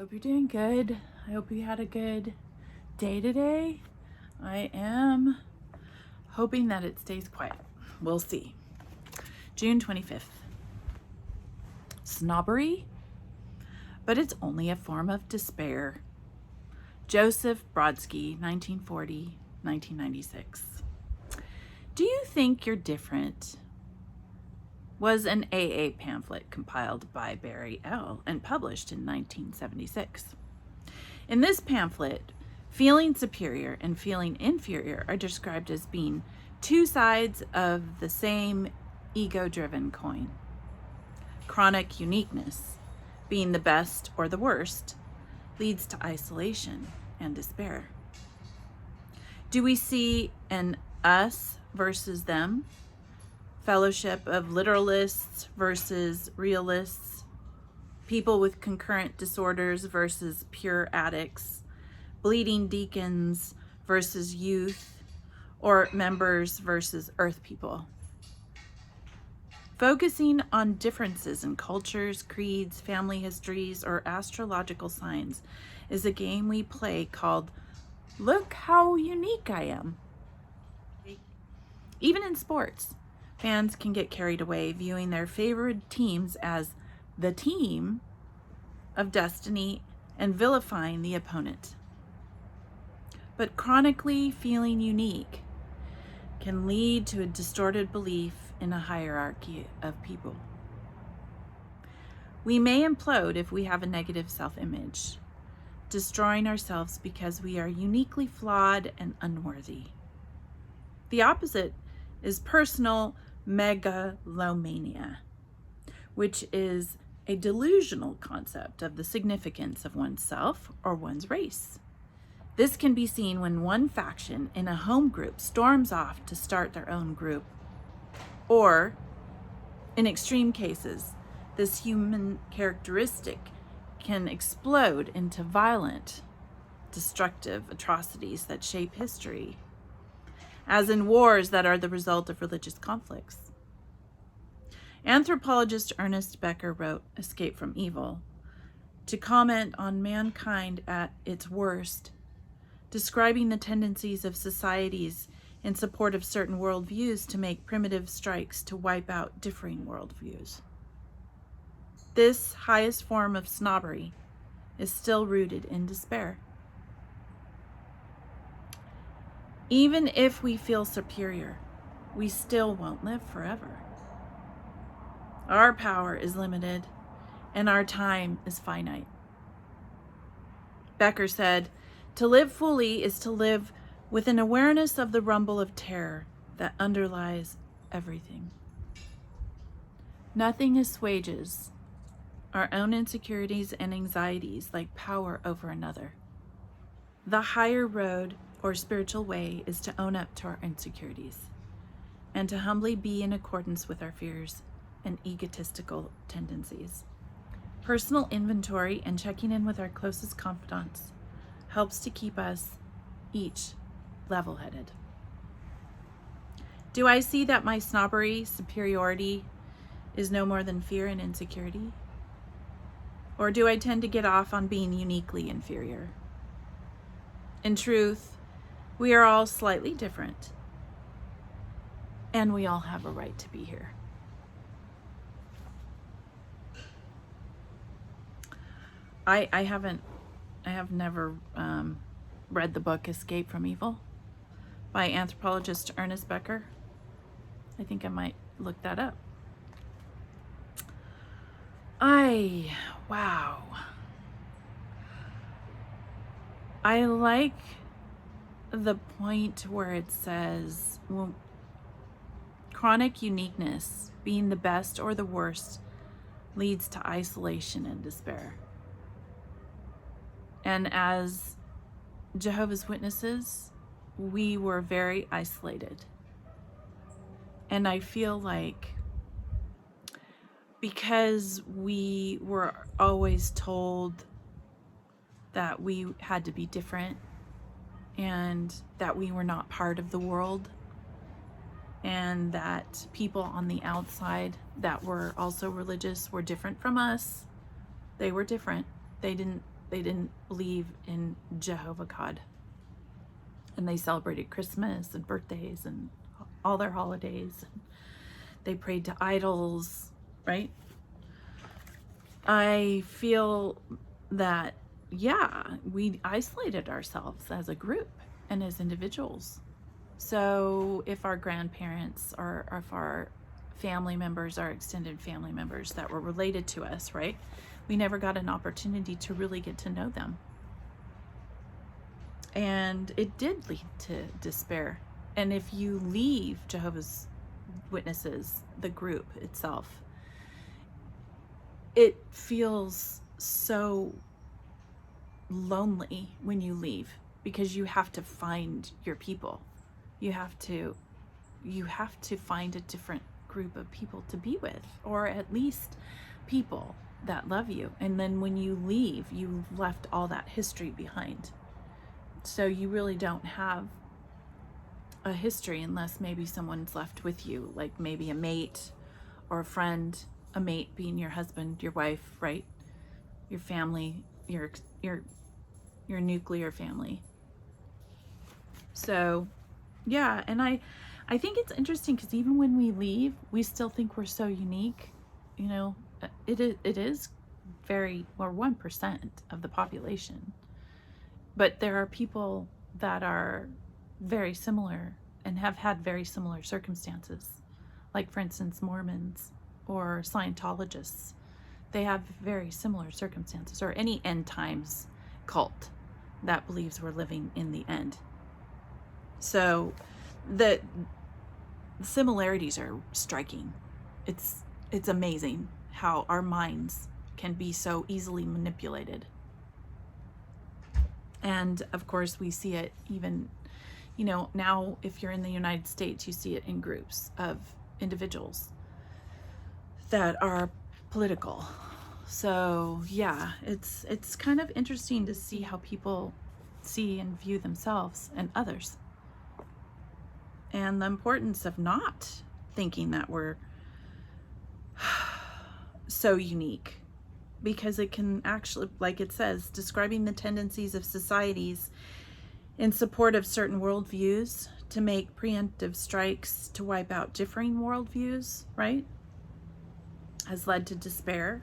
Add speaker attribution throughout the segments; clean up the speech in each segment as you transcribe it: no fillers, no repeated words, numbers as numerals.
Speaker 1: hope you're doing good. I hope you had a good day today. I am hoping that it stays quiet. We'll see. June 25th. Snobbery, but it's only a form of despair. Joseph Brodsky, 1940, 1996. Do you think you're different? Was an AA pamphlet compiled by Barry L. and published in 1976. In this pamphlet, feeling superior and feeling inferior are described as being two sides of the same ego-driven coin. Chronic uniqueness, being the best or the worst, leads to isolation and despair. Do we see an us versus them? Fellowship of literalists versus realists, people with concurrent disorders versus pure addicts, bleeding deacons versus youth, or members versus earth people. Focusing on differences in cultures, creeds, family histories, or astrological signs is a game we play called "Look How Unique I Am." Even in sports, fans can get carried away viewing their favorite teams as the team of destiny and vilifying the opponent. But chronically feeling unique can lead to a distorted belief in a hierarchy of people. We may implode if we have a negative self-image, destroying ourselves because we are uniquely flawed and unworthy. The opposite is personal megalomania, which is a delusional concept of the significance of oneself or one's race. This can be seen when one faction in a home group storms off to start their own group, or, in extreme cases, this human characteristic can explode into violent, destructive atrocities that shape history, as in wars that are the result of religious conflicts. Anthropologist Ernest Becker wrote Escape from Evil to comment on mankind at its worst, describing the tendencies of societies in support of certain worldviews to make primitive strikes to wipe out differing worldviews. This highest form of snobbery is still rooted in despair. Even if we feel superior, we still won't live forever. Our power is limited and our time is finite. Becker said, "To live fully is to live with an awareness of the rumble of terror that underlies everything." Nothing assuages our own insecurities and anxieties like power over another. The higher road or spiritual way is to own up to our insecurities and to humbly be in accordance with our fears and egotistical tendencies. Personal inventory and checking in with our closest confidants helps to keep us each level-headed. Do I see that my snobbery, superiority, is no more than fear and insecurity? Or do I tend to get off on being uniquely inferior? In truth, we are all slightly different, and we all have a right to be here. I have never read the book Escape from Evil by anthropologist Ernest Becker. I think I might look that up. Wow. I like the point where it says, well, chronic uniqueness, being the best or the worst, leads to isolation and despair. And as Jehovah's Witnesses, we were very isolated. And I feel like because we were always told that we had to be different and that we were not part of the world, and that people on the outside that were also religious were different from us. They were different. They didn't They didn't believe in Jehovah God. And they celebrated Christmas and birthdays and all their holidays. They prayed to idols, right? I feel that, yeah, we isolated ourselves as a group and as individuals. So if our grandparents or if our family members, our extended family members that were related to us, right, we never got an opportunity to really get to know them. And it did lead to despair. And if you leave Jehovah's Witnesses, the group itself, it feels so lonely when you leave, because you have to find your people. You have to find a different group of people to be with, or at least people that love you. And then when you leave, you've left all that history behind. So you really don't have a history unless maybe someone's left with you, like maybe a mate or a friend, a mate being your husband, your wife, right? Your family, your nuclear family. So yeah, and I think it's interesting because even when we leave, we still think we're so unique. You know, it is very, or 1% of the population. But there are people that are very similar and have had very similar circumstances. Like, for instance, Mormons or Scientologists. They have very similar circumstances, or any end times cult that believes we're living in the end. So the similarities are striking. It's amazing how our minds can be so easily manipulated. And of course we see it even, you know, now if you're in the United States, you see it in groups of individuals that are political. So yeah, it's kind of interesting to see how people see and view themselves and others. And the importance of not thinking that we're so unique. Because it can actually, like it says, describing the tendencies of societies in support of certain worldviews to make preemptive strikes to wipe out differing worldviews, right, has led to despair.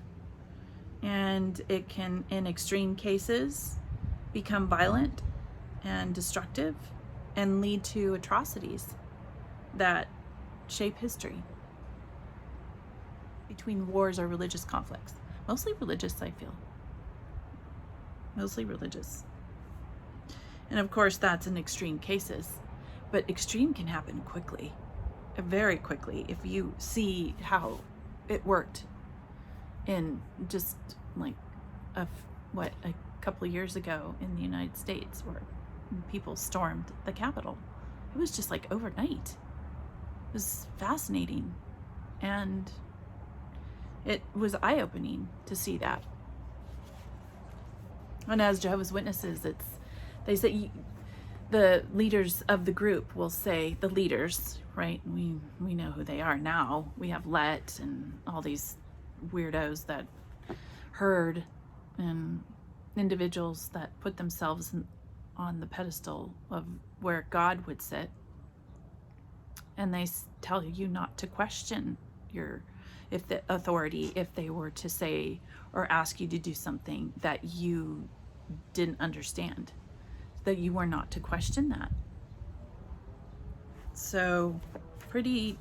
Speaker 1: And it can, in extreme cases, become violent and destructive and lead to atrocities that shape history between wars or religious conflicts. Mostly religious, I feel. Mostly religious. And of course, that's in extreme cases. But extreme can happen quickly, very quickly, if you see how it worked in just like a couple of years ago in the United States, where people stormed the Capitol. It was just like overnight. It was fascinating. And it was eye-opening to see that. And as Jehovah's Witnesses, they say the leaders of the group will say, the leaders, right? We know who they are now. We have Let and all these weirdos that herd and individuals that put themselves on the pedestal of where God would sit. And they tell you not to question if the authority, if they were to say or ask you to do something that you didn't understand, that you were not to question that. So it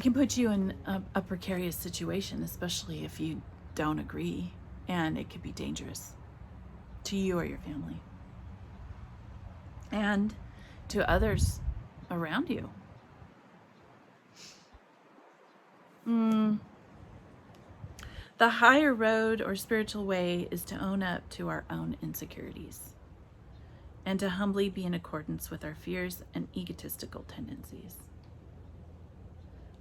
Speaker 1: can put you in a precarious situation, especially if you don't agree, and it could be dangerous to you or your family and to others around you. The higher road or spiritual way is to own up to our own insecurities and to humbly be in accordance with our fears and egotistical tendencies.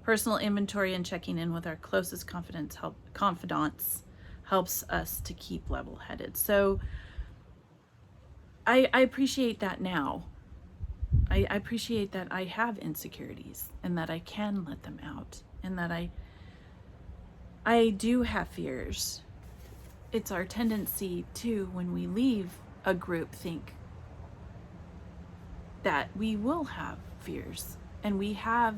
Speaker 1: Personal inventory and checking in with our closest confidants helps us to keep level-headed. So I appreciate that now. I appreciate that I have insecurities and that I can let them out, and that I do have fears. it's our tendency to, when we leave a group, think that we will have fears, and we have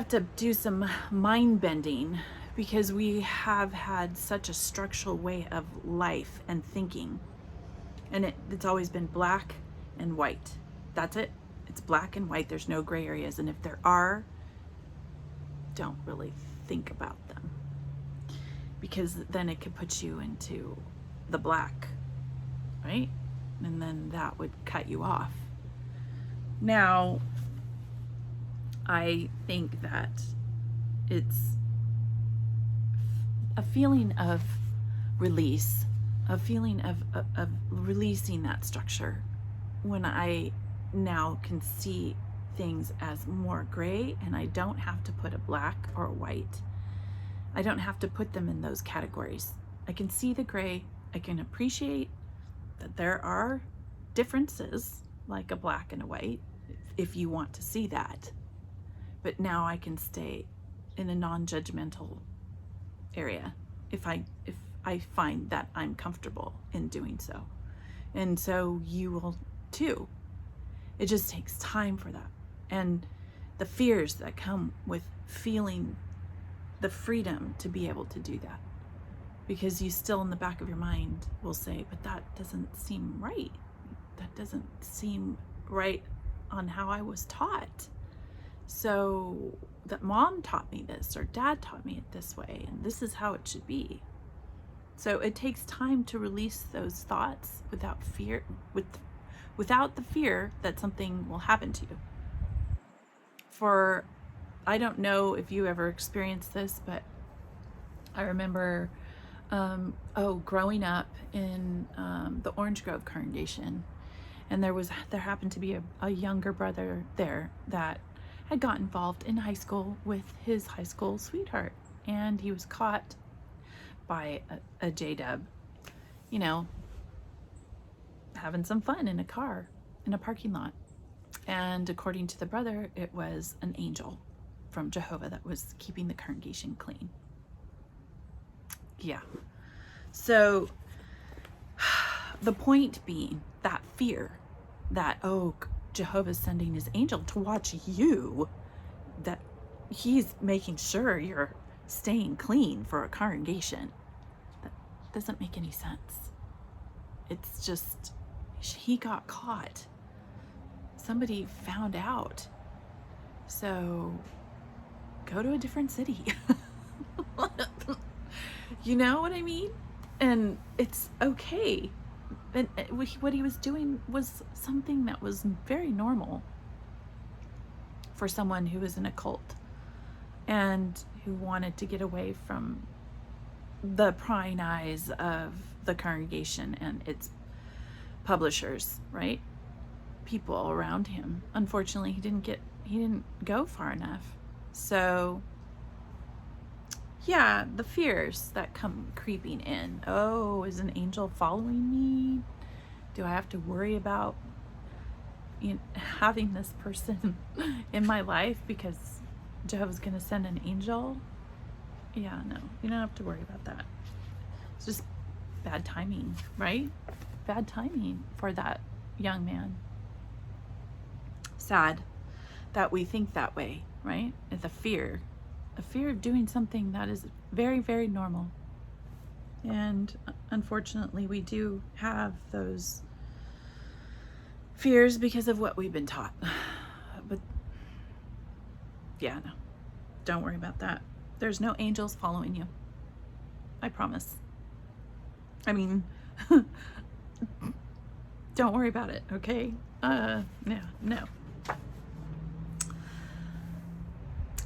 Speaker 1: to do some mind bending, because we have had such a structural way of life and thinking, and it's always been black and white. That's it. It's black and white. There's no gray areas, and if there are, don't really think about them, because then it could put you into the black, right? And then that would cut you off. Now, I think that it's a feeling of release, a feeling of releasing that structure, when I now can see things as more gray, and I don't have to put a black or a white. I don't have to put them in those categories. I can see the gray. I can appreciate that there are differences, like a black and a white, if you want to see that. But now I can stay in a non-judgmental area if I find that I'm comfortable in doing so. And so you will too. It just takes time for that. And the fears that come with feeling the freedom to be able to do that. Because you still, in the back of your mind, will say, but that doesn't seem right. That doesn't seem right on how I was taught. So that mom taught me this, or dad taught me it this way, and this is how it should be. So it takes time to release those thoughts without fear, without the fear that something will happen to you. I don't know if you ever experienced this, but I remember growing up in the Orange Grove congregation, and there happened to be a younger brother there that had got involved in high school with his high school sweetheart, and he was caught by a JW, having some fun in a car in a parking lot. And according to the brother, it was an angel from Jehovah that was keeping the congregation clean. Yeah. So the point being, that fear that, oh, Jehovah's sending his angel to watch you, that he's making sure you're staying clean for a congregation. That doesn't make any sense. It's just, he got caught. Somebody found out. So go to a different city. You know what I mean? And it's okay. And what he was doing was something that was very normal for someone who was in a cult and who wanted to get away from the prying eyes of the congregation and its publishers, right? People around him. Unfortunately, he didn't go far enough. So yeah, the fears that come creeping in. Oh, is an angel following me? Do I have to worry about having this person in my life because Jehovah's going to send an angel? Yeah, no, you don't have to worry about that. It's just bad timing, right? Bad timing for that young man. Sad that we think that way, right? It's a fear of doing something that is very, very normal. And unfortunately, we do have those fears because of what we've been taught. But yeah, no, don't worry about that. There's no angels following you. I promise. I mean, don't worry about it, okay? No.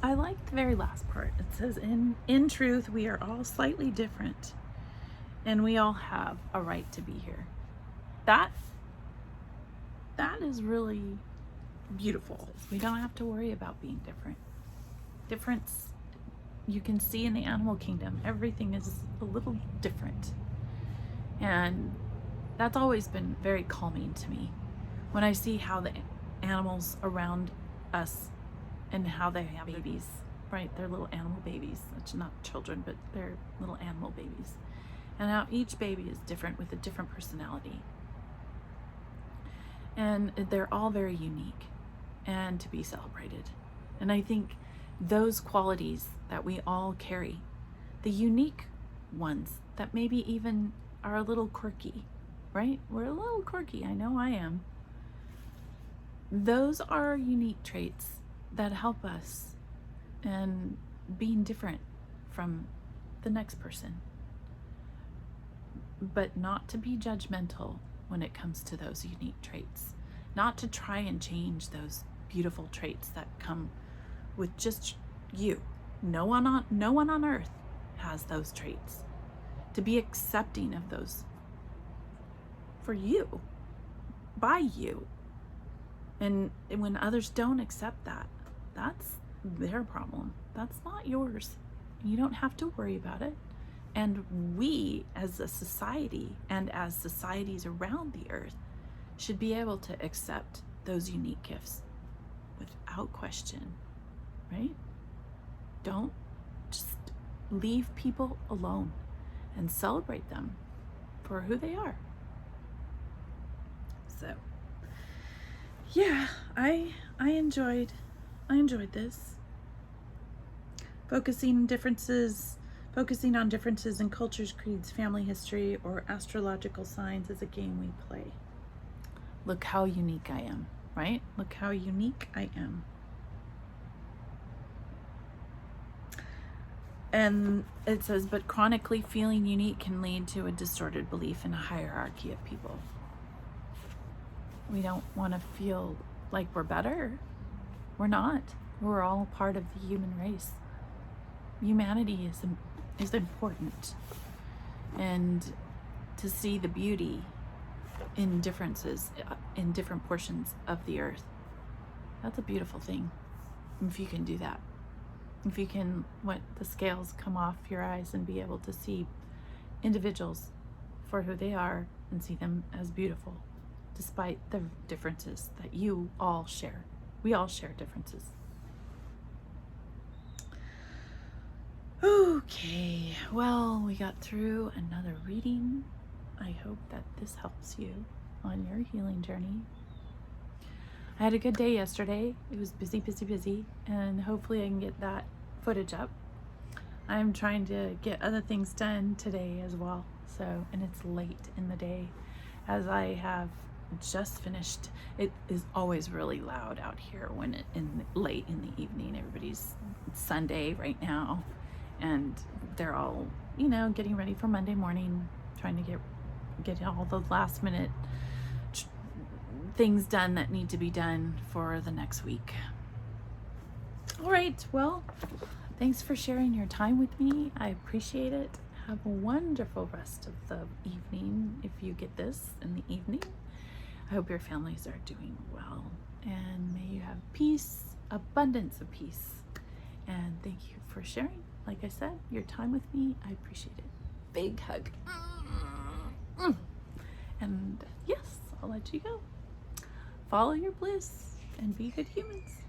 Speaker 1: I like the very last part. It says, in truth, we are all slightly different, and we all have a right to be here. That is really beautiful. We don't have to worry about being different. Difference, you can see in the animal kingdom, everything is a little different. And that's always been very calming to me. When I see how the animals around us and how they have babies, right? They're little animal babies. It's not children, but they're little animal babies. And how each baby is different with a different personality. And they're all very unique and to be celebrated. And I think those qualities that we all carry, the unique ones that maybe even are a little quirky, right? We're a little quirky. I know I am. Those are unique traits that help us in being different from the next person. But not to be judgmental when it comes to those unique traits. Not to try and change those beautiful traits that come with just you. No one on earth has those traits. To be accepting of those for you, by you. And when others don't accept that, that's their problem. That's not yours. You don't have to worry about it. And we as a society and as societies around the earth should be able to accept those unique gifts without question, right? Don't just leave people alone and celebrate them for who they are. So, yeah, I enjoyed this. Focusing on differences in cultures, creeds, family history, or astrological signs is a game we play. Look how unique I am, right? Look how unique I am. And it says, but chronically feeling unique can lead to a distorted belief in a hierarchy of people. We don't want to feel like we're better. We're not. We're all part of the human race. Humanity is important. And to see the beauty in differences in different portions of the earth, that's a beautiful thing. If you can do that. If you can let the scales come off your eyes and be able to see individuals for who they are and see them as beautiful, despite the differences that you all share. We all share differences. Okay, well, we got through another reading. I hope that this helps you on your healing journey. I had a good day yesterday. It was busy, and hopefully I can get that footage up. I'm trying to get other things done today as well. So, and it's late in the day as I have just finished. It is always really loud out here when late in the evening. Everybody's Sunday right now, and they're all, getting ready for Monday morning, trying to get all the last minute things done that need to be done for the next week. All right, well, thanks for sharing your time with me. I appreciate it. Have a wonderful rest of the evening if you get this in the evening. I hope your families are doing well, and may you have peace, abundance of peace. And thank you for sharing, like I said, your time with me. I appreciate it. Big hug. And yes, I'll let you go. Follow your bliss and be good humans.